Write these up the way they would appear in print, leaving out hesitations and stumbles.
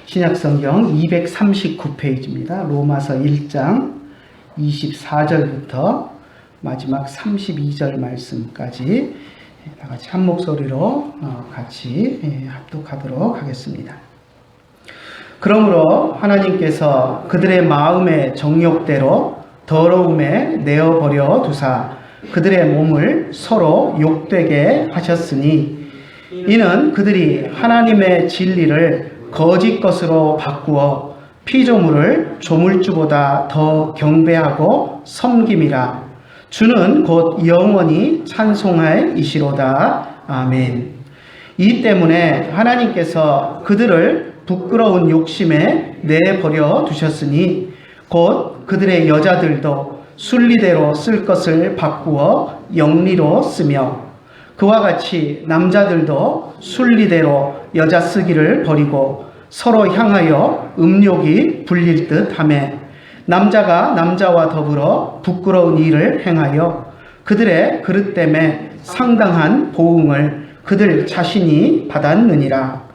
신약성경 239페이지입니다. 로마서 1장 24절부터 마지막 32절 말씀까지 다 같이 한 목소리로 같이 합독하도록 하겠습니다. 그러므로 하나님께서 그들의 마음의 정욕대로 더러움에 내어버려 두사 그들의 몸을 서로 욕되게 하셨으니 이는 그들이 하나님의 진리를 거짓 것으로 바꾸어 피조물을 조물주보다 더 경배하고 섬김이라. 주는 곧 영원히 찬송할 이시로다. 아멘. 이 때문에 하나님께서 그들을 부끄러운 욕심에 내버려 두셨으니 곧 그들의 여자들도 순리대로 쓸 것을 바꾸어 영리로 쓰며 그와 같이 남자들도 순리대로 여자 쓰기를 버리고 서로 향하여 음욕이 불릴 듯 하며 남자가 남자와 더불어 부끄러운 일을 행하여 그들의 그릇 때문에 상당한 보응을 그들 자신이 받았느니라.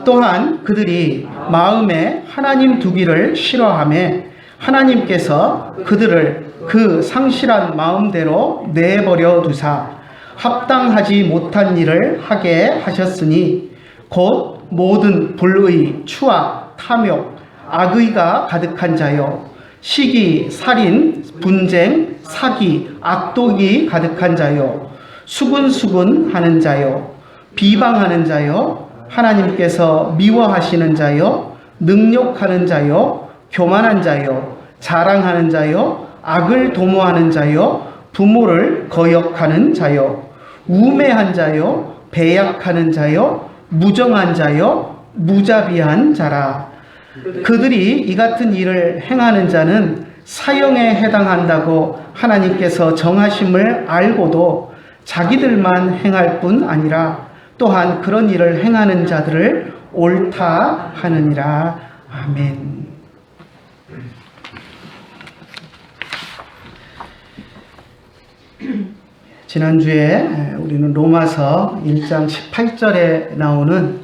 또한 그들이 마음에 하나님 두기를 싫어하며 하나님께서 그들을 그 상실한 마음대로 내버려 두사 합당하지 못한 일을 하게 하셨으니 곧 모든 불의, 추악, 탐욕, 악의가 가득한 자요 시기, 살인, 분쟁, 사기, 악독이 가득한 자요 수군수군하는 자요 비방하는 자요 하나님께서 미워하시는 자요 능욕하는 자요 교만한 자요 자랑하는 자요 악을 도모하는 자요 부모를 거역하는 자요 우매한 자요 배약하는 자요 무정한 자요 무자비한 자라. 그들이 이 같은 일을 행하는 자는 사형에 해당한다고 하나님께서 정하심을 알고도 자기들만 행할 뿐 아니라 또한 그런 일을 행하는 자들을 옳다 하느니라. 아멘. 지난주에 우리는 로마서 1장 18절에 나오는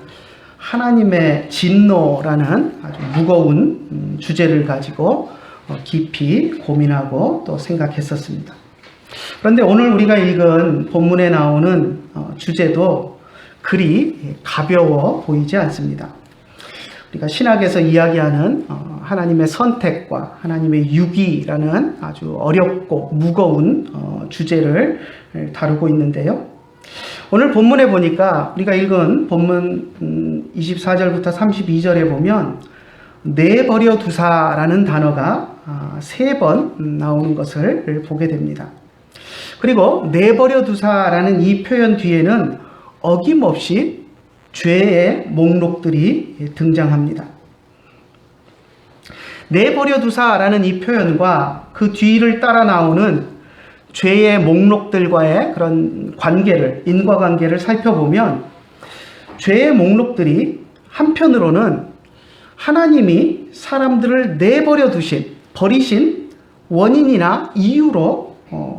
하나님의 진노라는 아주 무거운 주제를 가지고 깊이 고민하고 또 생각했었습니다. 그런데 오늘 우리가 읽은 본문에 나오는 주제도 그리 가벼워 보이지 않습니다. 우리가 신학에서 이야기하는 하나님의 선택과 하나님의 유기라는 아주 어렵고 무거운 주제를 다루고 있는데요. 오늘 본문에 보니까 우리가 읽은 본문 24절부터 32절에 보면 내버려 두사라는 단어가 3번 나오는 것을 보게 됩니다. 그리고 내버려 두사라는 이 표현 뒤에는 어김없이 죄의 목록들이 등장합니다. 내버려 두사라는 이 표현과 그 뒤를 따라 나오는 죄의 목록들과의 그런 관계를, 인과관계를 살펴보면 죄의 목록들이 한편으로는 하나님이 사람들을 내버려 버리신 원인이나 이유로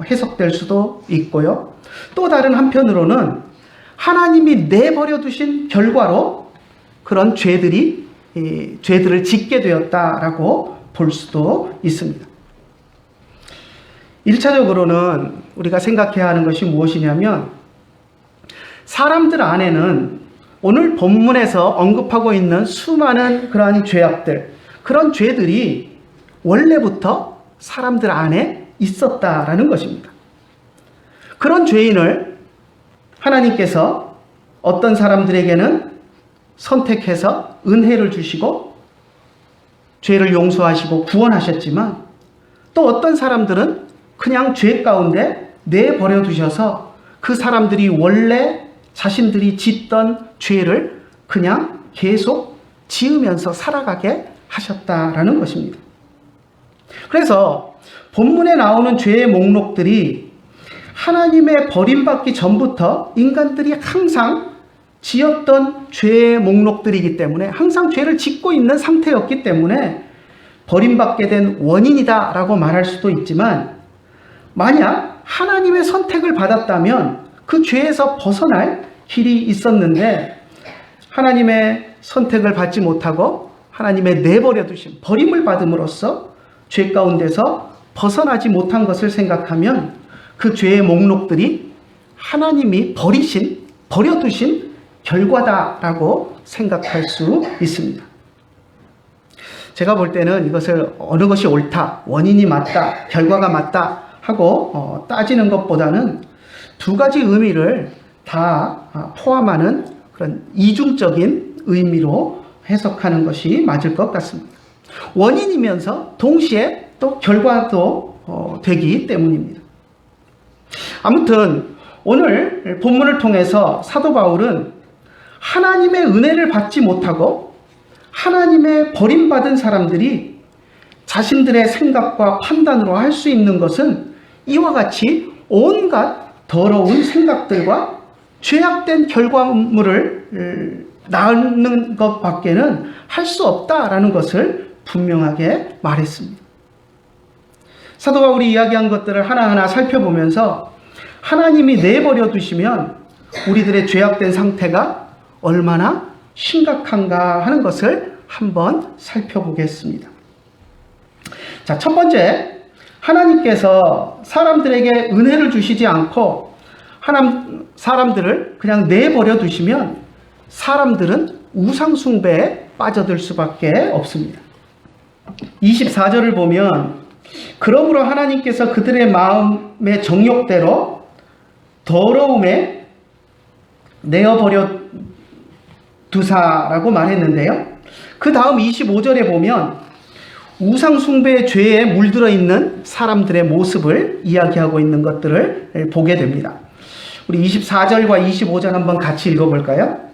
해석될 수도 있고요. 또 다른 한편으로는 하나님이 내버려 두신 결과로 그런 죄들을 짓게 되었다라고 볼 수도 있습니다. 1차적으로는 우리가 생각해야 하는 것이 무엇이냐면 사람들 안에는 오늘 본문에서 언급하고 있는 수많은 그러한 죄악들, 그런 죄들이 원래부터 사람들 안에 있었다라는 것입니다. 그런 죄인을 하나님께서 어떤 사람들에게는 선택해서 은혜를 주시고 죄를 용서하시고 구원하셨지만 또 어떤 사람들은 그냥 죄 가운데 내버려 두셔서 그 사람들이 원래 자신들이 짓던 죄를 그냥 계속 지으면서 살아가게 하셨다라는 것입니다. 그래서 본문에 나오는 죄의 목록들이 하나님의 버림받기 전부터 인간들이 항상 지었던 죄의 목록들이기 때문에 항상 죄를 짓고 있는 상태였기 때문에 버림받게 된 원인이다라고 말할 수도 있지만 만약 하나님의 선택을 받았다면 그 죄에서 벗어날 길이 있었는데 하나님의 선택을 받지 못하고 하나님의 내버려 두심, 버림을 받음으로써 죄 가운데서 벗어나지 못한 것을 생각하면 그 죄의 목록들이 하나님이 버려두신 결과다라고 생각할 수 있습니다. 제가 볼 때는 이것을 어느 것이 옳다, 원인이 맞다, 결과가 맞다 하고 따지는 것보다는 두 가지 의미를 다 포함하는 그런 이중적인 의미로 해석하는 것이 맞을 것 같습니다. 원인이면서 동시에 또 결과도 되기 때문입니다. 아무튼 오늘 본문을 통해서 사도 바울은 하나님의 은혜를 받지 못하고 하나님의 버림받은 사람들이 자신들의 생각과 판단으로 할 수 있는 것은 이와 같이 온갖 더러운 생각들과 죄악된 결과물을 낳는 것밖에는 할 수 없다라는 것을 분명하게 말했습니다. 사도 바울이 이야기한 것들을 하나하나 살펴보면서 하나님이 내버려 두시면 우리들의 죄악된 상태가 얼마나 심각한가 하는 것을 한번 살펴보겠습니다. 자, 첫 번째, 하나님께서 사람들에게 은혜를 주시지 않고 사람들을 그냥 내버려 두시면 사람들은 우상숭배에 빠져들 수밖에 없습니다. 24절을 보면 그러므로 하나님께서 그들의 마음의 정욕대로 더러움에 내어버려 두사라고 말했는데요. 그 다음 25절에 보면 우상숭배의 죄에 물들어 있는 사람들의 모습을 이야기하고 있는 것들을 보게 됩니다. 우리 24절과 25절 한번 같이 읽어볼까요?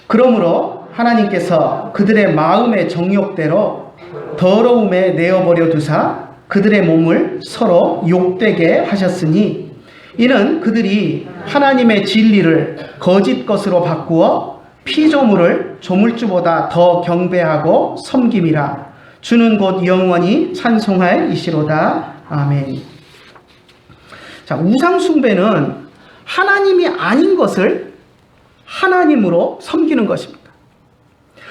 그러므로 하나님께서 그들의 마음의 정욕대로 더러움에 내어버려 두사 그들의 몸을 서로 욕되게 하셨으니 이는 그들이 하나님의 진리를 거짓 것으로 바꾸어 피조물을 조물주보다 더 경배하고 섬김이라. 주는 곧 영원히 찬송할 이시로다. 아멘. 자, 우상숭배는 하나님이 아닌 것을 하나님으로 섬기는 것입니다.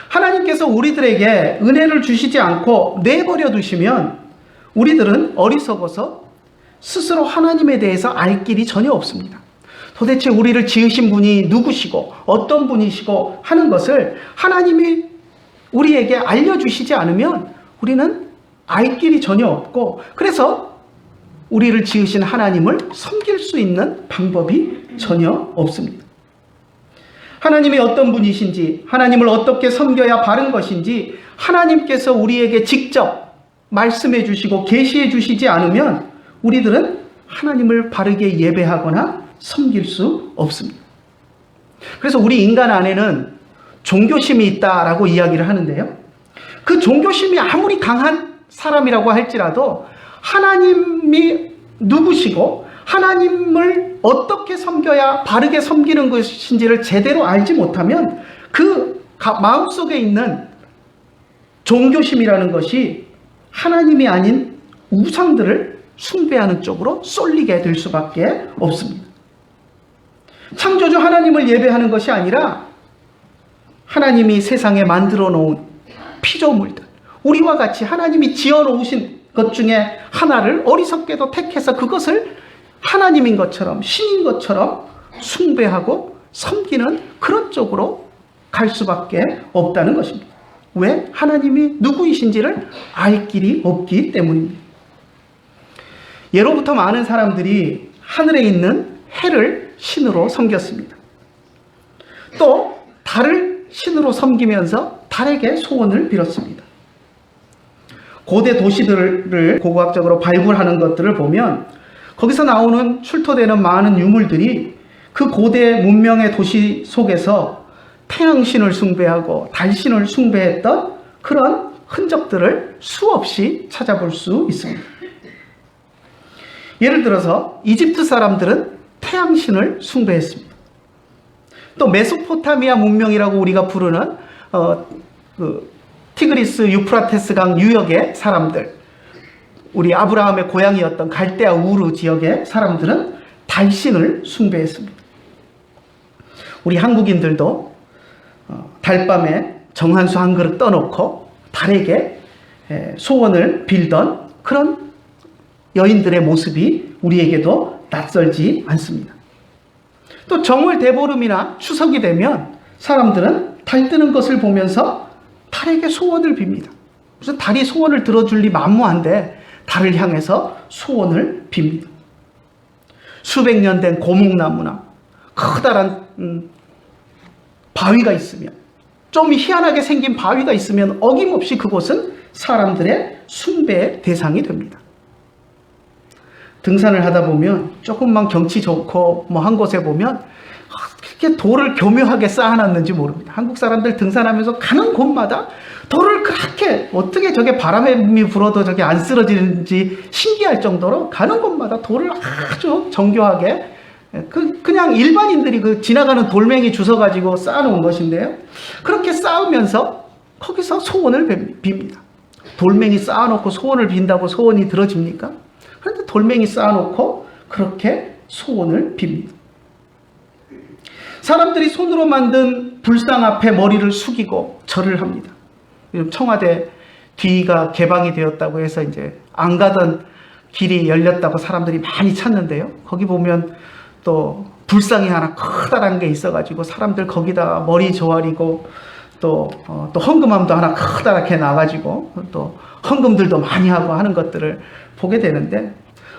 하나님께서 우리들에게 은혜를 주시지 않고 내버려 두시면 우리들은 어리석어서 스스로 하나님에 대해서 알 길이 전혀 없습니다. 도대체 우리를 지으신 분이 누구시고 어떤 분이시고 하는 것을 하나님이 우리에게 알려주시지 않으면 우리는 알 길이 전혀 없고, 그래서 우리를 지으신 하나님을 섬길 수 있는 방법이 전혀 없습니다. 하나님이 어떤 분이신지, 하나님을 어떻게 섬겨야 바른 것인지 하나님께서 우리에게 직접 말씀해 주시고 계시해 주시지 않으면 우리들은 하나님을 바르게 예배하거나 섬길 수 없습니다. 그래서 우리 인간 안에는 종교심이 있다라고 이야기를 하는데요. 그 종교심이 아무리 강한 사람이라고 할지라도 하나님이 누구시고 하나님을 어떻게 섬겨야 바르게 섬기는 것인지를 제대로 알지 못하면 그 마음속에 있는 종교심이라는 것이 하나님이 아닌 우상들을 숭배하는 쪽으로 쏠리게 될 수밖에 없습니다. 창조주 하나님을 예배하는 것이 아니라 하나님이 세상에 만들어 놓은 피조물들, 우리와 같이 하나님이 지어 놓으신 것 중에 하나를 어리석게도 택해서 그것을 하나님인 것처럼 신인 것처럼 숭배하고 섬기는 그런 쪽으로 갈 수밖에 없다는 것입니다. 왜? 하나님이 누구이신지를 알 길이 없기 때문입니다. 예로부터 많은 사람들이 하늘에 있는 해를 신으로 섬겼습니다. 또 달을 신으로 섬기면서 달에게 소원을 빌었습니다. 고대 도시들을 고고학적으로 발굴하는 것들을 보면 거기서 나오는 출토되는 많은 유물들이 그 고대 문명의 도시 속에서 태양신을 숭배하고 달신을 숭배했던 그런 흔적들을 수없이 찾아볼 수 있습니다. 예를 들어서 이집트 사람들은 태양신을 숭배했습니다. 또 메소포타미아 문명이라고 우리가 부르는 티그리스 유프라테스 강 유역의 사람들, 우리 아브라함의 고향이었던 갈대아 우르 지역의 사람들은 달신을 숭배했습니다. 우리 한국인들도 달밤에 정한수 한 그릇 떠놓고 달에게 소원을 빌던 그런 여인들의 모습이 우리에게도 낯설지 않습니다. 또 정월 대보름이나 추석이 되면 사람들은 달 뜨는 것을 보면서 달에게 소원을 빕니다. 무슨 달이 소원을 들어줄 리 만무한데 달을 향해서 소원을 빕니다. 수백 년 된 고목나무나 커다란 바위가 있으면, 좀 희한하게 생긴 바위가 있으면 어김없이 그곳은 사람들의 숭배의 대상이 됩니다. 등산을 하다 보면 조금만 경치 좋고 한 곳에 보면 그렇게 돌을 교묘하게 쌓아놨는지 모릅니다. 한국 사람들 등산하면서 가는 곳마다 돌을 그렇게, 어떻게 저게 바람이 불어도 저게 안 쓰러지는지 신기할 정도로 가는 곳마다 돌을 아주 정교하게, 그냥 일반인들이 지나가는 돌멩이 주워가지고 쌓아놓은 것인데요. 그렇게 쌓으면서 거기서 소원을 빕니다. 돌멩이 쌓아놓고 소원을 빈다고 소원이 들어집니까? 그런데 돌멩이 쌓아놓고 그렇게 소원을 빕니다. 사람들이 손으로 만든 불상 앞에 머리를 숙이고 절을 합니다. 요즘 청와대 뒤가 개방이 되었다고 해서 이제 안 가던 길이 열렸다고 사람들이 많이 찾는데요. 거기 보면 또 불상이 하나 커다란 게 있어가지고 사람들 거기다가 머리 조아리고 또 헌금함도 하나 커다랗게 나가지고 또 헌금들도 많이 하고 하는 것들을 보게 되는데,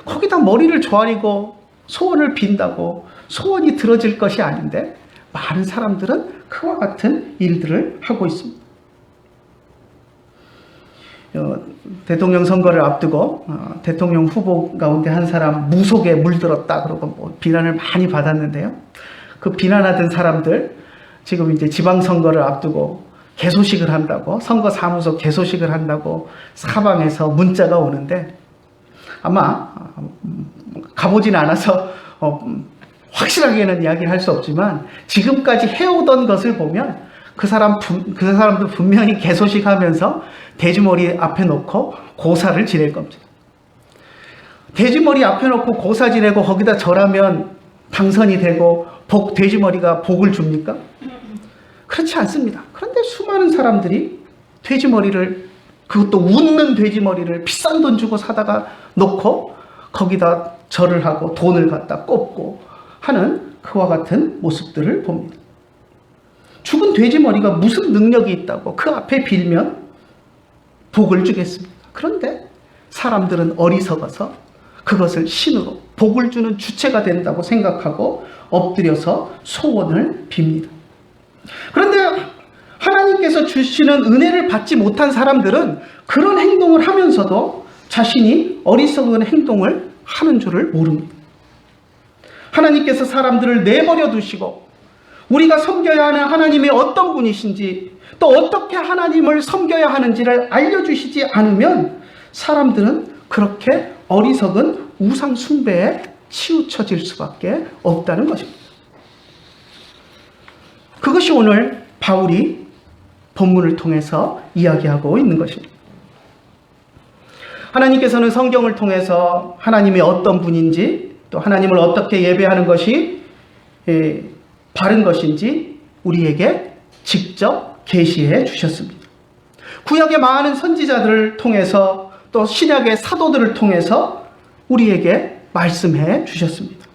거기다 머리를 조아리고 소원을 빈다고 소원이 들어질 것이 아닌데 많은 사람들은 그와 같은 일들을 하고 있습니다. 대통령 선거를 앞두고 대통령 후보 가운데 한 사람 무속에 물들었다 그러고 비난을 많이 받았는데요. 그 비난하던 사람들 지금 이제 지방선거를 앞두고 개소식을 한다고, 선거사무소 개소식을 한다고 사방에서 문자가 오는데, 아마 가보진 않아서 확실하게는 이야기를 할 수 없지만 지금까지 해오던 것을 보면 그 사람도 분명히 개소식 하면서 돼지머리 앞에 놓고 고사를 지낼 겁니다. 돼지머리 앞에 놓고 고사 지내고 거기다 절하면 당선이 되고 돼지머리가 복을 줍니까? 그렇지 않습니다. 그런데 수많은 사람들이 돼지머리를, 그것도 웃는 돼지머리를 비싼 돈 주고 사다가 놓고 거기다 절을 하고 돈을 갖다 꼽고 하는 그와 같은 모습들을 봅니다. 죽은 돼지머리가 무슨 능력이 있다고 그 앞에 빌면 복을 주겠습니다. 그런데 사람들은 어리석어서 그것을 신으로 복을 주는 주체가 된다고 생각하고 엎드려서 소원을 빕니다. 그런데 하나님께서 주시는 은혜를 받지 못한 사람들은 그런 행동을 하면서도 자신이 어리석은 행동을 하는 줄을 모릅니다. 하나님께서 사람들을 내버려 두시고 우리가 섬겨야 하는 하나님이 어떤 분이신지, 또 어떻게 하나님을 섬겨야 하는지를 알려주시지 않으면 사람들은 그렇게 어리석은 우상 숭배에 치우쳐질 수밖에 없다는 것입니다. 그것이 오늘 바울이 본문을 통해서 이야기하고 있는 것입니다. 하나님께서는 성경을 통해서 하나님이 어떤 분인지, 또 하나님을 어떻게 예배하는 것이 바른 것인지 우리에게 직접 계시해 주셨습니다. 구약의 많은 선지자들을 통해서, 또 신약의 사도들을 통해서 우리에게 말씀해 주셨습니다.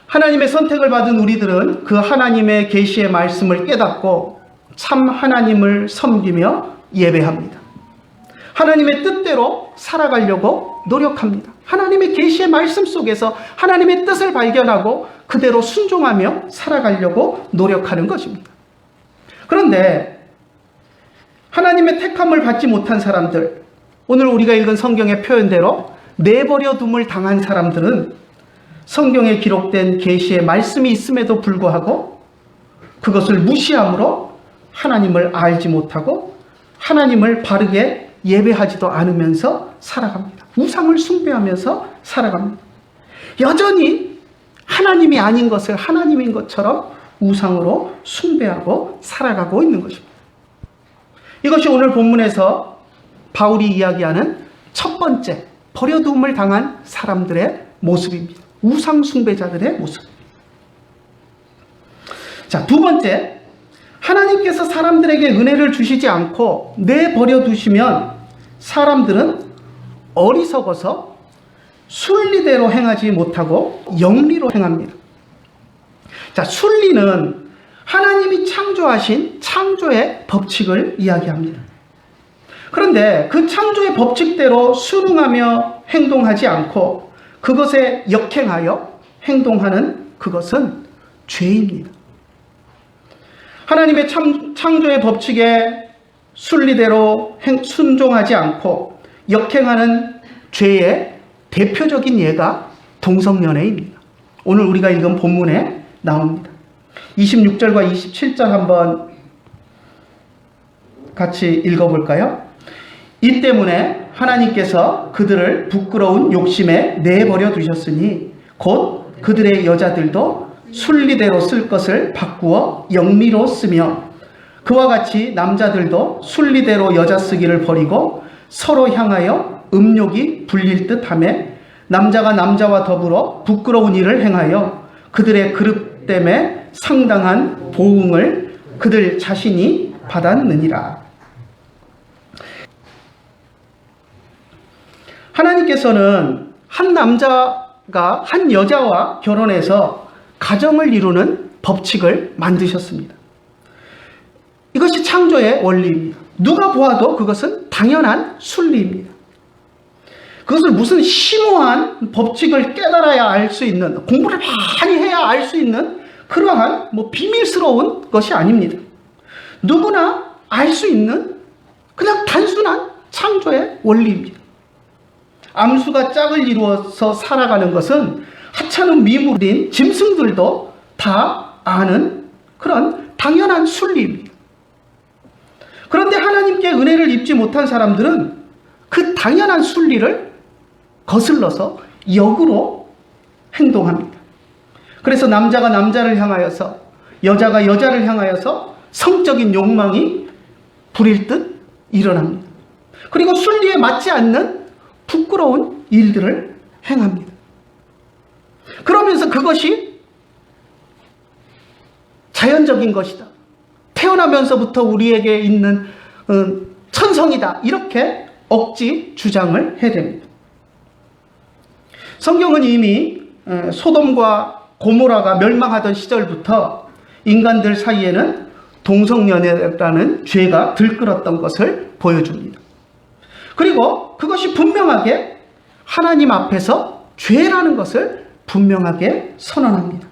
하나님의 선택을 받은 우리들은 그 하나님의 계시의 말씀을 깨닫고 참 하나님을 섬기며 예배합니다. 하나님의 뜻대로 살아가려고 노력합니다. 하나님의 계시의 말씀 속에서 하나님의 뜻을 발견하고 그대로 순종하며 살아가려고 노력하는 것입니다. 그런데 하나님의 택함을 받지 못한 사람들, 오늘 우리가 읽은 성경의 표현대로 내버려 둠을 당한 사람들은 성경에 기록된 계시의 말씀이 있음에도 불구하고 그것을 무시함으로 하나님을 알지 못하고 하나님을 바르게 예배하지도 않으면서 살아갑니다. 우상을 숭배하면서 살아갑니다. 여전히 하나님이 아닌 것을 하나님인 것처럼 우상으로 숭배하고 살아가고 있는 것입니다. 이것이 오늘 본문에서 바울이 이야기하는 첫 번째 버려둠을 당한 사람들의 모습입니다. 우상 숭배자들의 모습. 자, 두 번째, 하나님께서 사람들에게 은혜를 주시지 않고 내버려 두시면 사람들은 어리석어서 순리대로 행하지 못하고 영리로 행합니다. 자, 순리는 하나님이 창조하신 창조의 법칙을 이야기합니다. 그런데 그 창조의 법칙대로 순응하며 행동하지 않고 그것에 역행하여 행동하는 그것은 죄입니다. 하나님의 창조의 법칙에 순리대로 순종하지 않고 역행하는 죄의 대표적인 예가 동성연애입니다. 오늘 우리가 읽은 본문에 나옵니다. 26절과 27절 한번 같이 읽어볼까요? 이 때문에 하나님께서 그들을 부끄러운 욕심에 내버려 두셨으니 곧 그들의 여자들도 순리대로 쓸 것을 바꾸어 영리로 쓰며 그와 같이 남자들도 순리대로 여자 쓰기를 버리고 서로 향하여 음욕이 불릴 듯하며 남자가 남자와 더불어 부끄러운 일을 행하여 그들의 그릇됨에 상당한 보응을 그들 자신이 받았느니라. 하나님께서는 한 남자가 한 여자와 결혼해서 가정을 이루는 법칙을 만드셨습니다. 이것이 창조의 원리입니다. 누가 보아도 그것은 당연한 순리입니다. 그것을 무슨 심오한 법칙을 깨달아야 알 수 있는, 공부를 많이 해야 알 수 있는 그러한 비밀스러운 것이 아닙니다. 누구나 알 수 있는 그냥 단순한 창조의 원리입니다. 암수가 짝을 이루어서 살아가는 것은 하찮은 미물인 짐승들도 다 아는 그런 당연한 순리입니다. 그런데 하나님께 은혜를 입지 못한 사람들은 그 당연한 순리를 거슬러서 역으로 행동합니다. 그래서 남자가 남자를 향하여서 여자가 여자를 향하여서 성적인 욕망이 부릴 듯 일어납니다. 그리고 순리에 맞지 않는 부끄러운 일들을 행합니다. 그러면서 그것이 자연적인 것이다. 태어나면서부터 우리에게 있는 천성이다. 이렇게 억지 주장을 해댑니다. 성경은 이미 소돔과 고모라가 멸망하던 시절부터 인간들 사이에는 동성연애라는 죄가 들끓었던 것을 보여줍니다. 그리고 그것이 분명하게 하나님 앞에서 죄라는 것을 분명하게 선언합니다.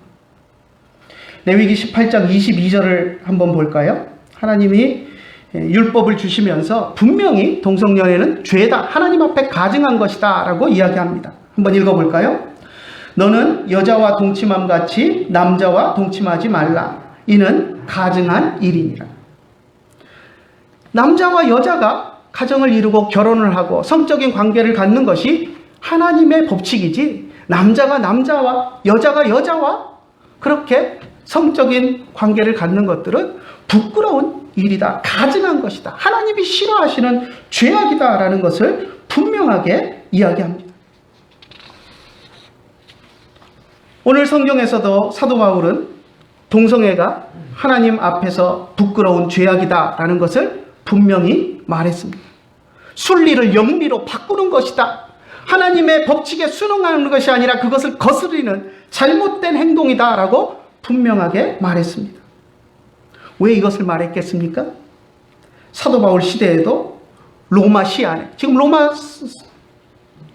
레위기 18장 22절을 한번 볼까요? 하나님이 율법을 주시면서 분명히 동성연애는 죄다, 하나님 앞에 가증한 것이다 라고 이야기합니다. 한번 읽어볼까요? 너는 여자와 동침함 같이 남자와 동침하지 말라. 이는 가증한 일이니라. 남자와 여자가 가정을 이루고 결혼을 하고 성적인 관계를 갖는 것이 하나님의 법칙이지, 남자가 남자와 여자가 여자와 그렇게 성적인 관계를 갖는 것들은 부끄러운 일이다, 가증한 것이다, 하나님이 싫어하시는 죄악이다라는 것을 분명하게 이야기합니다. 오늘 성경에서도 사도 바울은 동성애가 하나님 앞에서 부끄러운 죄악이다라는 것을 분명히 말했습니다. 순리를 영리로 바꾸는 것이다. 하나님의 법칙에 순응하는 것이 아니라 그것을 거스르는 잘못된 행동이다라고 분명하게 말했습니다. 왜 이것을 말했겠습니까? 사도 바울 시대에도 로마 시안에, 지금 로마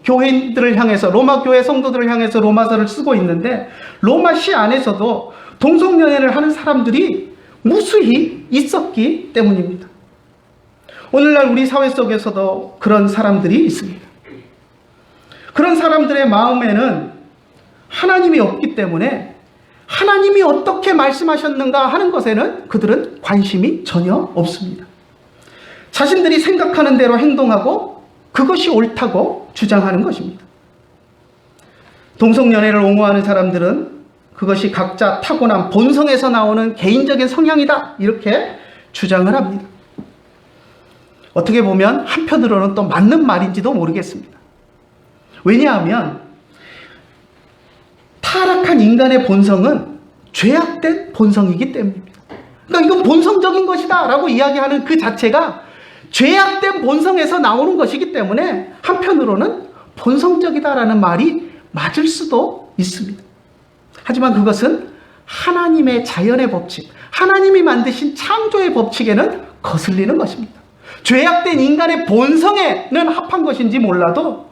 교회인들을 향해서, 로마 교회 성도들을 향해서 로마서를 쓰고 있는데, 로마 시 안에서도 동성연애를 하는 사람들이 무수히 있었기 때문입니다. 오늘날 우리 사회 속에서도 그런 사람들이 있습니다. 그런 사람들의 마음에는 하나님이 없기 때문에 하나님이 어떻게 말씀하셨는가 하는 것에는 그들은 관심이 전혀 없습니다. 자신들이 생각하는 대로 행동하고 그것이 옳다고 주장하는 것입니다. 동성연애를 옹호하는 사람들은 그것이 각자 타고난 본성에서 나오는 개인적인 성향이다, 이렇게 주장을 합니다. 어떻게 보면 한편으로는 또 맞는 말인지도 모르겠습니다. 왜냐하면 타락한 인간의 본성은 죄악된 본성이기 때문입니다. 그러니까 이건 본성적인 것이다 라고 이야기하는 그 자체가 죄악된 본성에서 나오는 것이기 때문에 한편으로는 본성적이다라는 말이 맞을 수도 있습니다. 하지만 그것은 하나님의 자연의 법칙, 하나님이 만드신 창조의 법칙에는 거슬리는 것입니다. 죄악된 인간의 본성에는 합한 것인지 몰라도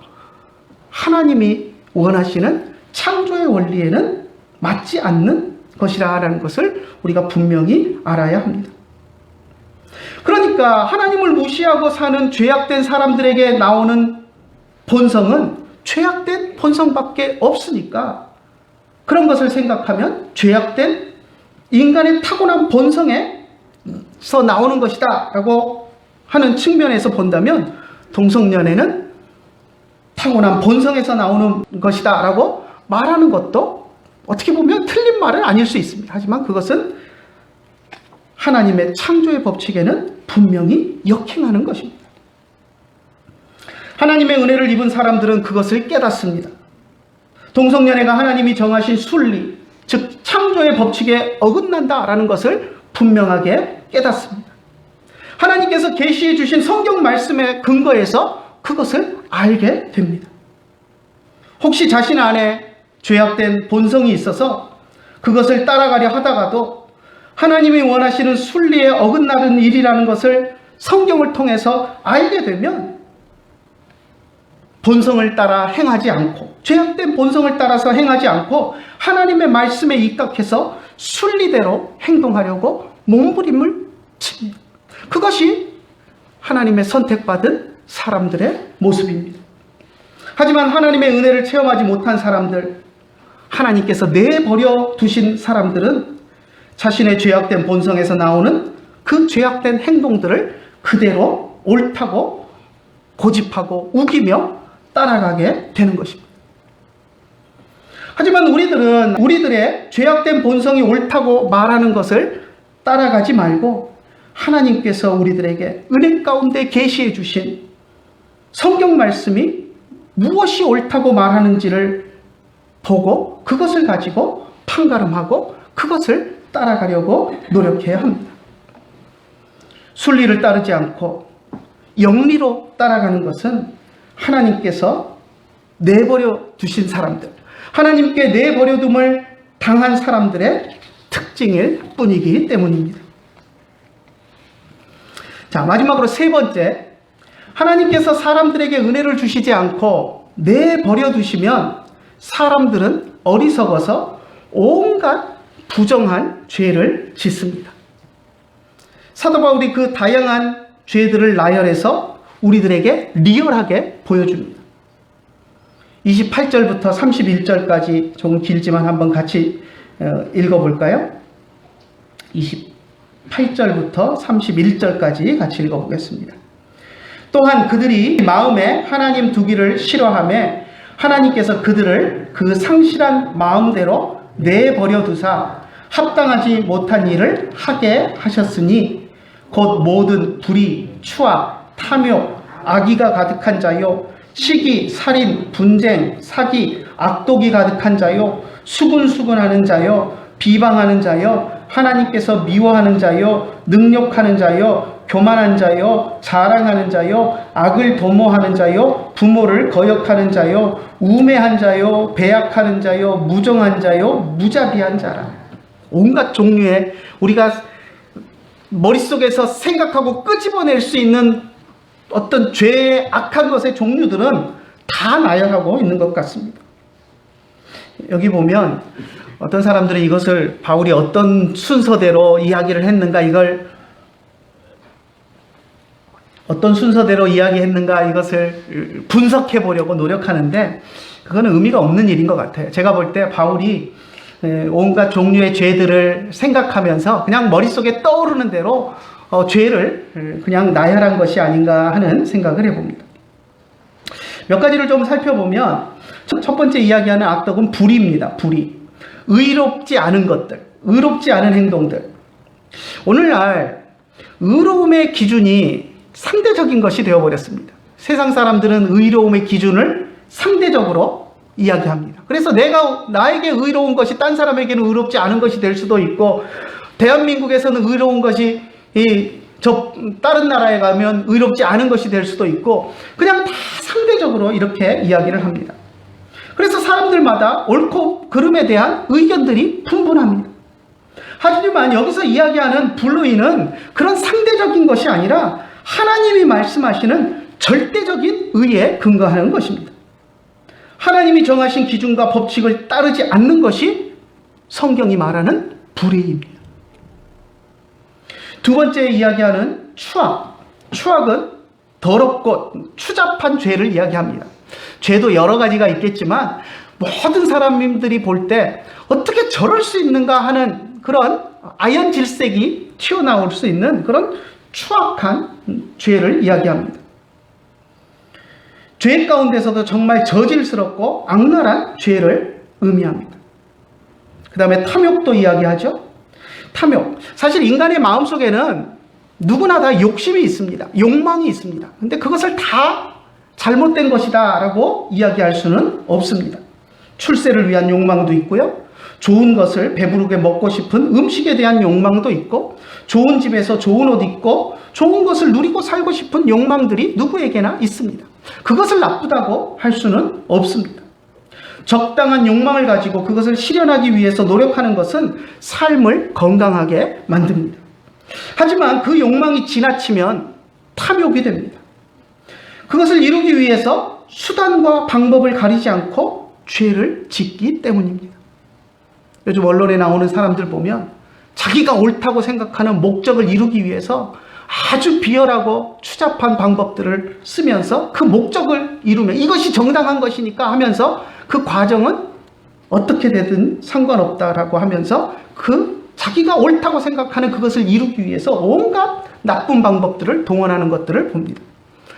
하나님이 원하시는 창조의 원리에는 맞지 않는 것이라는 것을 우리가 분명히 알아야 합니다. 그러니까 하나님을 무시하고 사는 죄악된 사람들에게 나오는 본성은 죄악된 본성밖에 없으니까 그런 것을 생각하면 죄악된 인간의 타고난 본성에서 나오는 것이다 라고 하는 측면에서 본다면 동성연애는 타고난 본성에서 나오는 것이다 라고 말하는 것도 어떻게 보면 틀린 말은 아닐 수 있습니다. 하지만 그것은 하나님의 창조의 법칙에는 분명히 역행하는 것입니다. 하나님의 은혜를 입은 사람들은 그것을 깨닫습니다. 동성연애가 하나님이 정하신 순리, 즉 창조의 법칙에 어긋난다라는 것을 분명하게 깨닫습니다. 하나님께서 계시해 주신 성경 말씀의 근거에서 그것을 알게 됩니다. 혹시 자신 안에 죄악된 본성이 있어서 그것을 따라가려 하다가도 하나님이 원하시는 순리에 어긋나는 일이라는 것을 성경을 통해서 알게 되면 본성을 따라 행하지 않고, 죄악된 본성을 따라서 행하지 않고 하나님의 말씀에 입각해서 순리대로 행동하려고 몸부림을 칩니다. 그것이 하나님의 선택받은 사람들의 모습입니다. 하지만 하나님의 은혜를 체험하지 못한 사람들, 하나님께서 내버려 두신 사람들은 자신의 죄악된 본성에서 나오는 그 죄악된 행동들을 그대로 옳다고 고집하고 우기며 따라가게 되는 것입니다. 하지만 우리들은 우리들의 죄악된 본성이 옳다고 말하는 것을 따라가지 말고 하나님께서 우리들에게 은혜 가운데 계시해 주신 성경 말씀이 무엇이 옳다고 말하는지를 보고 그것을 가지고 판가름하고 그것을 따라가려고 노력해야 합니다. 순리를 따르지 않고 영리로 따라가는 것은 하나님께서 내버려 두신 사람들, 하나님께 내버려 둠을 당한 사람들의 특징일 뿐이기 때문입니다. 자, 마지막으로 세 번째, 하나님께서 사람들에게 은혜를 주시지 않고 내버려 두시면 사람들은 어리석어서 온갖 부정한 죄를 짓습니다. 사도 바울이 그 다양한 죄들을 나열해서 우리들에게 리얼하게 보여줍니다. 28절부터 31절까지 조금 길지만 한번 같이 읽어볼까요? 28절부터 31절까지 같이 읽어보겠습니다. 또한 그들이 마음에 하나님 두기를 싫어하며 하나님께서 그들을 그 상실한 마음대로 내버려 두사 합당하지 못한 일을 하게 하셨으니 곧 모든 불의, 추악, 탐욕, 악의가 가득한 자요, 시기, 살인, 분쟁, 사기, 악독이 가득한 자요, 수군수군하는 자요, 비방하는 자요, 하나님께서 미워하는 자요, 능욕하는 자요, 교만한 자요, 자랑하는 자요, 악을 도모하는 자요, 부모를 거역하는 자요, 우매한 자요, 배약하는 자요, 무정한 자요, 무자비한 자라. 온갖 종류의 우리가 머릿속에서 생각하고 끄집어낼 수 있는 어떤 죄의 악한 것의 종류들은 다 나열하고 있는 것 같습니다. 여기 보면 어떤 사람들은 이것을 바울이 어떤 순서대로 이야기를 했는가, 이걸 어떤 순서대로 이야기했는가 이것을 분석해 보려고 노력하는데 그거는 의미가 없는 일인 것 같아요. 제가 볼 때 바울이 온갖 종류의 죄들을 생각하면서 그냥 머릿속에 떠오르는 대로 죄를 그냥 나열한 것이 아닌가 하는 생각을 해봅니다. 몇 가지를 좀 살펴보면 첫 번째 이야기하는 악덕은 불의입니다. 불의. 의롭지 않은 것들, 의롭지 않은 행동들. 오늘날 의로움의 기준이 상대적인 것이 되어버렸습니다. 세상 사람들은 의로움의 기준을 상대적으로 이야기합니다. 그래서 나에게 의로운 것이 딴 사람에게는 의롭지 않은 것이 될 수도 있고, 대한민국에서는 의로운 것이 다른 나라에 가면 의롭지 않은 것이 될 수도 있고, 그냥 다 상대적으로 이렇게 이야기를 합니다. 그래서 사람들마다 옳고 그름에 대한 의견들이 분분합니다. 하지만 여기서 이야기하는 불의는 그런 상대적인 것이 아니라 하나님이 말씀하시는 절대적인 의에 근거하는 것입니다. 하나님이 정하신 기준과 법칙을 따르지 않는 것이 성경이 말하는 불의입니다. 두 번째 이야기하는 추악. 추악은 더럽고 추잡한 죄를 이야기합니다. 죄도 여러 가지가 있겠지만 모든 사람들이 볼 때 어떻게 저럴 수 있는가 하는 그런 아연 질색이 튀어나올 수 있는 그런 추악한 죄를 이야기합니다. 죄 가운데서도 정말 저질스럽고 악랄한 죄를 의미합니다. 그 다음에 탐욕도 이야기하죠. 탐욕. 사실 인간의 마음속에는 누구나 다 욕심이 있습니다. 욕망이 있습니다. 근데 그것을 다 잘못된 것이다 라고 이야기할 수는 없습니다. 출세를 위한 욕망도 있고요. 좋은 것을 배부르게 먹고 싶은 음식에 대한 욕망도 있고, 좋은 집에서 좋은 옷 입고 좋은 것을 누리고 살고 싶은 욕망들이 누구에게나 있습니다. 그것을 나쁘다고 할 수는 없습니다. 적당한 욕망을 가지고 그것을 실현하기 위해서 노력하는 것은 삶을 건강하게 만듭니다. 하지만 그 욕망이 지나치면 탐욕이 됩니다. 그것을 이루기 위해서 수단과 방법을 가리지 않고 죄를 짓기 때문입니다. 요즘 언론에 나오는 사람들 보면 자기가 옳다고 생각하는 목적을 이루기 위해서 아주 비열하고 추잡한 방법들을 쓰면서 그 목적을 이루면 이것이 정당한 것이니까 하면서 그 과정은 어떻게 되든 상관없다라고 하면서 그 자기가 옳다고 생각하는 그것을 이루기 위해서 온갖 나쁜 방법들을 동원하는 것들을 봅니다.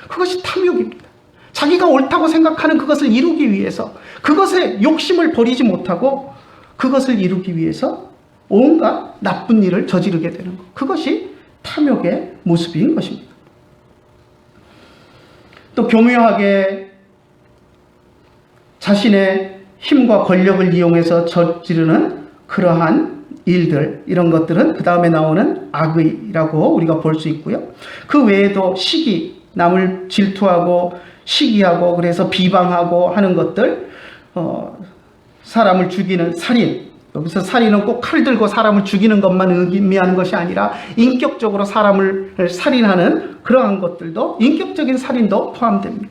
그것이 탐욕입니다. 자기가 옳다고 생각하는 그것을 이루기 위해서 그것에 욕심을 버리지 못하고 그것을 이루기 위해서 온갖 나쁜 일을 저지르게 되는 것. 그것이 탐욕의 모습인 것입니다. 또 교묘하게 자신의 힘과 권력을 이용해서 저지르는 그러한 일들, 이런 것들은 그 다음에 나오는 악의라고 우리가 볼 수 있고요. 그 외에도 시기, 남을 질투하고 시기하고 그래서 비방하고 하는 것들, 사람을 죽이는 살인, 여기서 살인은 꼭 칼 들고 사람을 죽이는 것만 의미하는 것이 아니라 인격적으로 사람을 살인하는 그러한 것들도, 인격적인 살인도 포함됩니다.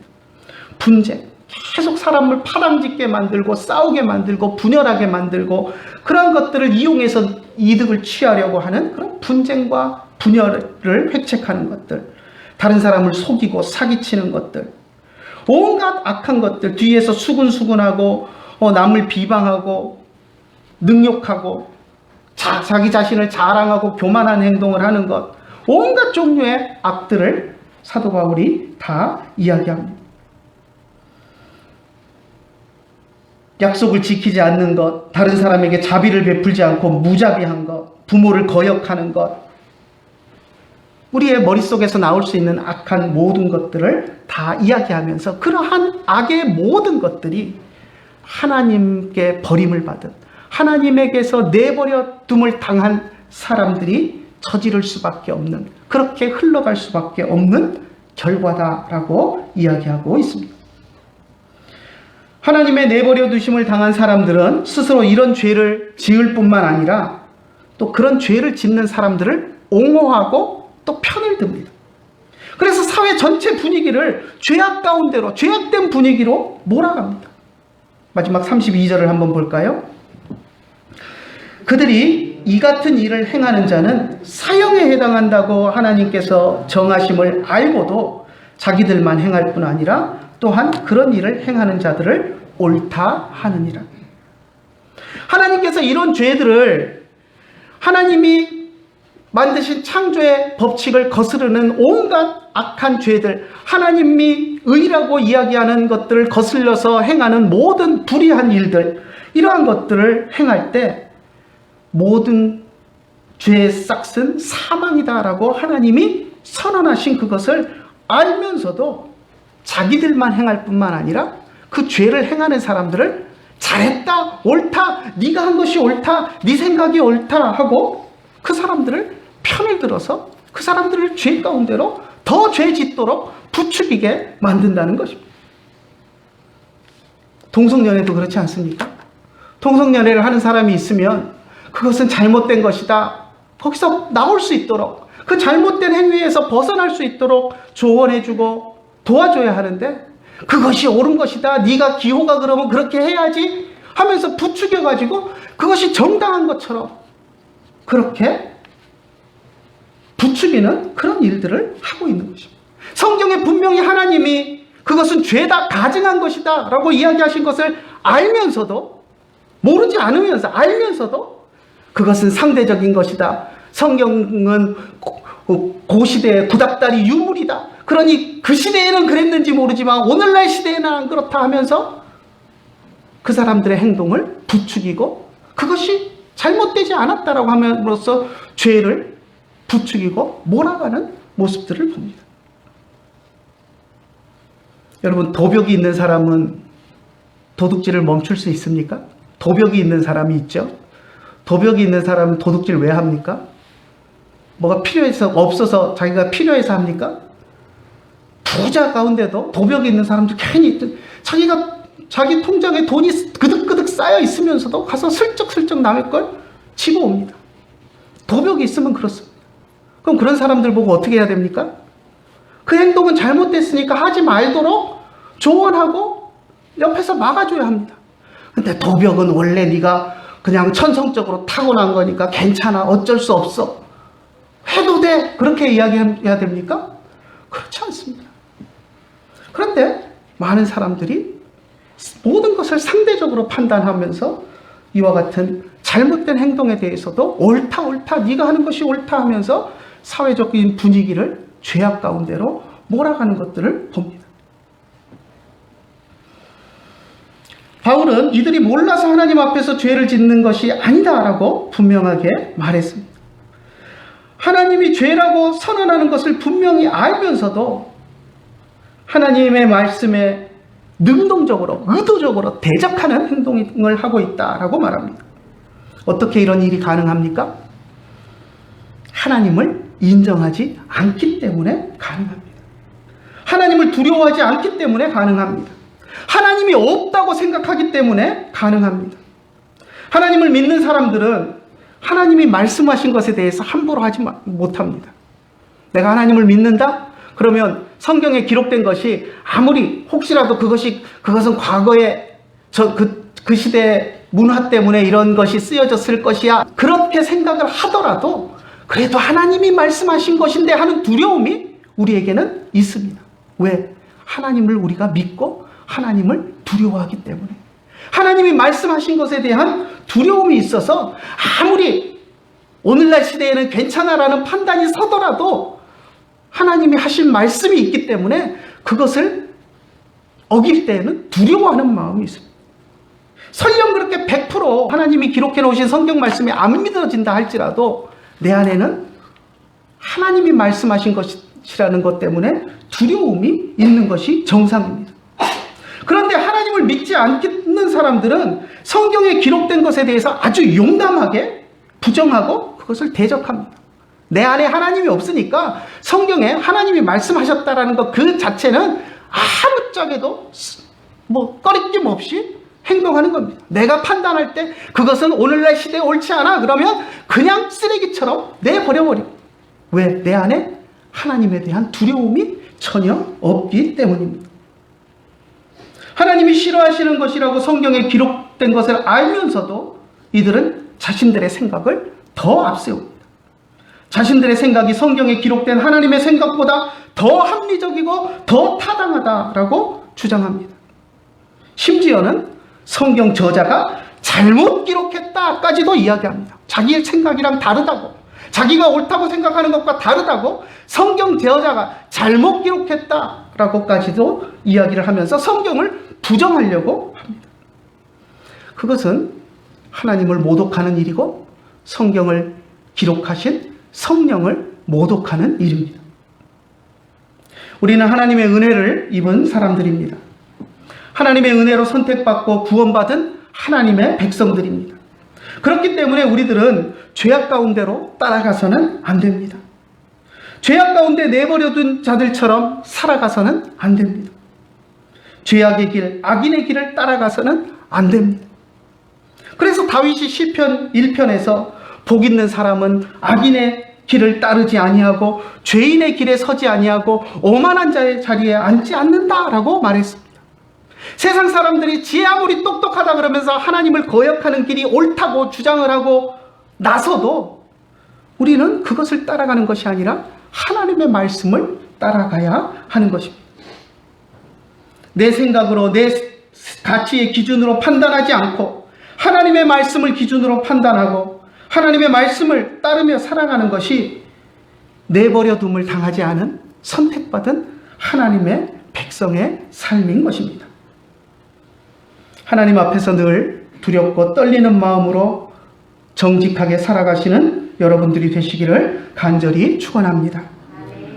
분쟁, 계속 사람을 파랑짓게 만들고 싸우게 만들고 분열하게 만들고 그러한 것들을 이용해서 이득을 취하려고 하는 그런 분쟁과 분열을 획책하는 것들, 다른 사람을 속이고 사기치는 것들, 온갖 악한 것들, 뒤에서 수군수군하고 남을 비방하고 능욕하고 자기 자신을 자랑하고 교만한 행동을 하는 것, 온갖 종류의 악들을 사도 바울이 다 이야기합니다. 약속을 지키지 않는 것, 다른 사람에게 자비를 베풀지 않고 무자비한 것, 부모를 거역하는 것, 우리의 머릿속에서 나올 수 있는 악한 모든 것들을 다 이야기하면서 그러한 악의 모든 것들이 하나님께 버림을 받은, 하나님에게서 내버려 둠을 당한 사람들이 저지를 수밖에 없는, 그렇게 흘러갈 수밖에 없는 결과다라고 이야기하고 있습니다. 하나님의 내버려 두심을 당한 사람들은 스스로 이런 죄를 지을 뿐만 아니라 또 그런 죄를 짓는 사람들을 옹호하고 또 편을 듭니다. 그래서 사회 전체 분위기를 죄악 가운데로, 죄악된 분위기로 몰아갑니다. 마지막 32절을 한번 볼까요? 그들이 이 같은 일을 행하는 자는 사형에 해당한다고 하나님께서 정하심을 알고도 자기들만 행할 뿐 아니라 또한 그런 일을 행하는 자들을 옳다 하느니라. 하나님께서 이런 죄들을, 하나님이 만드신 창조의 법칙을 거스르는 온갖 악한 죄들, 하나님이 의라고 이야기하는 것들을 거슬려서 행하는 모든 불의한 일들, 이러한 것들을 행할 때 모든 죄의 싹은 사망이다라고 하나님이 선언하신 그것을 알면서도 자기들만 행할 뿐만 아니라 그 죄를 행하는 사람들을 잘했다, 옳다, 네가 한 것이 옳다, 네 생각이 옳다 하고 그 사람들을 편을 들어서 그 사람들을 죄 가운데로 더 죄 짓도록 부추기게 만든다는 것입니다. 동성연애도 그렇지 않습니까? 동성연애를 하는 사람이 있으면 그것은 잘못된 것이다. 거기서 나올 수 있도록, 그 잘못된 행위에서 벗어날 수 있도록 조언해주고 도와줘야 하는데, 그것이 옳은 것이다, 네가 기호가 그러면 그렇게 해야지 하면서 부추겨가지고 그것이 정당한 것처럼 그렇게 부추기는 그런 일들을 하고 있는 것입니다. 성경에 분명히 하나님이 그것은 죄다 가증한 것이다 라고 이야기하신 것을 알면서도, 모르지 않으면서 알면서도 그것은 상대적인 것이다. 성경은 고시대의 구닥다리 유물이다. 그러니 그 시대에는 그랬는지 모르지만 오늘날 시대에는 안 그렇다 하면서 그 사람들의 행동을 부추기고 그것이 잘못되지 않았다라고 함으로써 죄를 부추기고 몰아가는 모습들을 봅니다. 여러분, 도벽이 있는 사람은 도둑질을 멈출 수 있습니까? 도벽이 있는 사람이 있죠. 도벽이 있는 사람은 도둑질 왜 합니까? 뭐가 필요해서, 없어서 자기가 필요해서 합니까? 부자 가운데도 도벽이 있는 사람도 괜히 자기 통장에 돈이 그득그득 쌓여 있으면서도 가서 슬쩍슬쩍 남의 걸 집어옵니다. 도벽이 있으면 그렇습니다. 그럼 그런 사람들 보고 어떻게 해야 됩니까? 그 행동은 잘못됐으니까 하지 말도록 조언하고 옆에서 막아줘야 합니다. 근데 도벽은 원래 네가 그냥 천성적으로 타고난 거니까 괜찮아, 어쩔 수 없어, 해도 돼, 그렇게 이야기해야 됩니까? 그렇지 않습니다. 그런데 많은 사람들이 모든 것을 상대적으로 판단하면서 이와 같은 잘못된 행동에 대해서도 옳다, 네가 하는 것이 옳다 하면서 사회적인 분위기를 죄악 가운데로 몰아가는 것들을 봅니다. 바울은 이들이 몰라서 하나님 앞에서 죄를 짓는 것이 아니다라고 분명하게 말했습니다. 하나님이 죄라고 선언하는 것을 분명히 알면서도 하나님의 말씀에 능동적으로, 의도적으로 대적하는 행동을 하고 있다라고 말합니다. 어떻게 이런 일이 가능합니까? 하나님을 인정하지 않기 때문에 가능합니다. 하나님을 두려워하지 않기 때문에 가능합니다. 하나님이 없다고 생각하기 때문에 가능합니다. 하나님을 믿는 사람들은 하나님이 말씀하신 것에 대해서 함부로 하지 못합니다. 내가 하나님을 믿는다? 그러면 성경에 기록된 것이 아무리 혹시라도 그것은 과거에 그 시대의 문화 때문에 이런 것이 쓰여졌을 것이야, 그렇게 생각을 하더라도 그래도 하나님이 말씀하신 것인데 하는 두려움이 우리에게는 있습니다. 왜? 하나님을 우리가 믿고 하나님을 두려워하기 때문에, 하나님이 말씀하신 것에 대한 두려움이 있어서 아무리 오늘날 시대에는 괜찮아라는 판단이 서더라도 하나님이 하신 말씀이 있기 때문에 그것을 어길 때에는 두려워하는 마음이 있습니다. 설령 그렇게 100% 하나님이 기록해 놓으신 성경 말씀이 안 믿어진다 할지라도 내 안에는 하나님이 말씀하신 것이라는 것 때문에 두려움이 있는 것이 정상입니다. 그런데 하나님을 믿지 않는 사람들은 성경에 기록된 것에 대해서 아주 용감하게 부정하고 그것을 대적합니다. 내 안에 하나님이 없으니까 성경에 하나님이 말씀하셨다라는 것 그 자체는 아무짝에도 꺼리낌 없이 행동하는 겁니다. 내가 판단할 때 그것은 오늘날 시대에 옳지 않아 그러면 그냥 쓰레기처럼 내버려버립니다. 왜? 내 안에 하나님에 대한 두려움이 전혀 없기 때문입니다. 하나님이 싫어하시는 것이라고 성경에 기록된 것을 알면서도 이들은 자신들의 생각을 더 앞세웁니다. 자신들의 생각이 성경에 기록된 하나님의 생각보다 더 합리적이고 더 타당하다라고 주장합니다. 심지어는 성경 저자가 잘못 기록했다까지도 이야기합니다. 자기의 생각이랑 다르다고, 자기가 옳다고 생각하는 것과 다르다고 성경 저자가 잘못 기록했다라고까지도 이야기를 하면서 성경을 부정하려고 합니다. 그것은 하나님을 모독하는 일이고 성경을 기록하신 성령을 모독하는 일입니다. 우리는 하나님의 은혜를 입은 사람들입니다. 하나님의 은혜로 선택받고 구원받은 하나님의 백성들입니다. 그렇기 때문에 우리들은 죄악 가운데로 따라가서는 안 됩니다. 죄악 가운데 내버려둔 자들처럼 살아가서는 안 됩니다. 죄악의 길, 악인의 길을 따라가서는 안 됩니다. 그래서 다윗이 시편 1편에서 복 있는 사람은 악인의 길을 따르지 아니하고 죄인의 길에 서지 아니하고 오만한 자의 자리에 앉지 않는다라고 말했습니다. 세상 사람들이 지 아무리 똑똑하다 그러면서 하나님을 거역하는 길이 옳다고 주장을 하고 나서도 우리는 그것을 따라가는 것이 아니라 하나님의 말씀을 따라가야 하는 것입니다. 내 생각으로 내 가치의 기준으로 판단하지 않고 하나님의 말씀을 기준으로 판단하고 하나님의 말씀을 따르며 살아가는 것이 내버려둠을 당하지 않은 선택받은 하나님의 백성의 삶인 것입니다. 하나님 앞에서 늘 두렵고 떨리는 마음으로 정직하게 살아가시는 여러분들이 되시기를 간절히 축원합니다.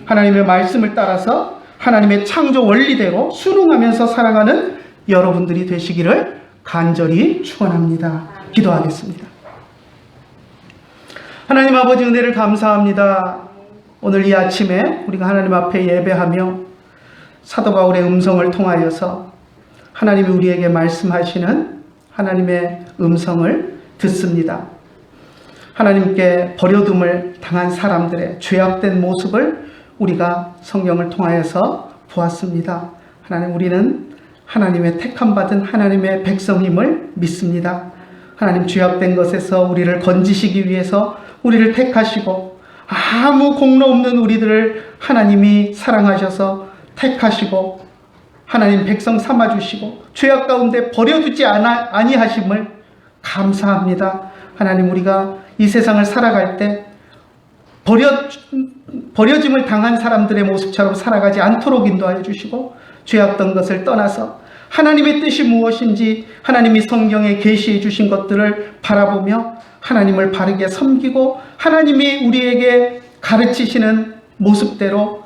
하나님의 말씀을 따라서 하나님의 창조 원리대로 순응하면서 살아가는 여러분들이 되시기를 간절히 축원합니다. 기도하겠습니다. 하나님 아버지 은혜를 감사합니다. 오늘 이 아침에 우리가 하나님 앞에 예배하며 사도 바울의 음성을 통하여서 하나님이 우리에게 말씀하시는 하나님의 음성을 듣습니다. 하나님께 버려둠을 당한 사람들의 죄악된 모습을 우리가 성경을 통하여서 보았습니다. 하나님, 우리는 하나님의 택함받은 하나님의 백성임을 믿습니다. 하나님, 죄악된 것에서 우리를 건지시기 위해서 우리를 택하시고 아무 공로 없는 우리들을 하나님이 사랑하셔서 택하시고 하나님 백성 삼아주시고 죄악 가운데 버려두지 아니하심을 감사합니다. 하나님, 우리가 이 세상을 살아갈 때 버려짐을 당한 사람들의 모습처럼 살아가지 않도록 인도하여 주시고 죄악던 것을 떠나서 하나님의 뜻이 무엇인지 하나님이 성경에 계시해 주신 것들을 바라보며 하나님을 바르게 섬기고 하나님이 우리에게 가르치시는 모습대로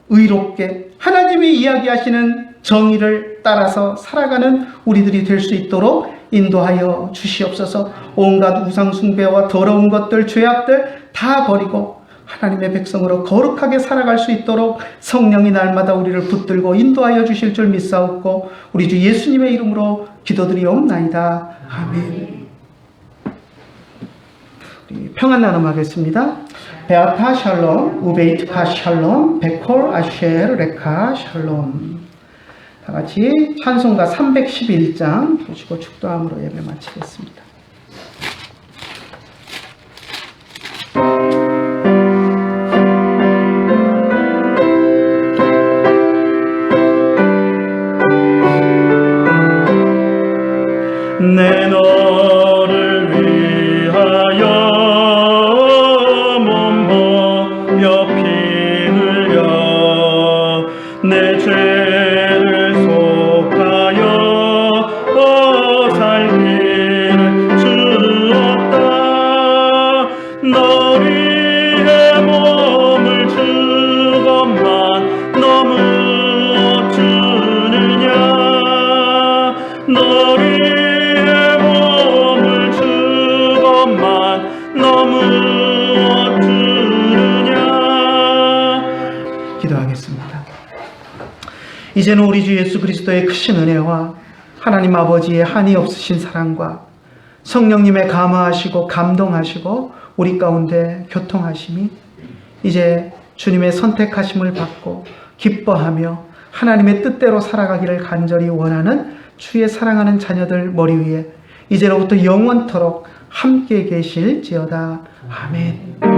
의롭게 하나님이 이야기하시는 정의를 따라서 살아가는 우리들이 될 수 있도록 인도하여 주시옵소서. 온갖 우상 숭배와 더러운 것들, 죄악들 다 버리고 하나님의 백성으로 거룩하게 살아갈 수 있도록 성령이 날마다 우리를 붙들고 인도하여 주실 줄 믿사옵고 우리 주 예수님의 이름으로 기도드리옵나이다. 아멘. 우리 평안 나눔하겠습니다. 베아타 샬롬, 우베이트카 샬롬, 베콜 아쉐르 레카 샬롬. 다 같이 찬송가 311장 보시고 축도함으로 예배 마치겠습니다. 내 너를 위하여 몸부며 피 흘려 내 죄를 속하여 살기를 주었다. 너 위해 몸을 주건만 너무 주느냐. 너 기도하겠습니다. 이제는 우리 주 예수 그리스도의 크신 은혜와 하나님 아버지의 한이 없으신 사랑과 성령님의 감화하시고 감동하시고 우리 가운데 교통하심이 이제 주님의 선택하심을 받고 기뻐하며 하나님의 뜻대로 살아가기를 간절히 원하는 주의 사랑하는 자녀들 머리 위에 이제로부터 영원토록 함께 계실지어다. 아멘.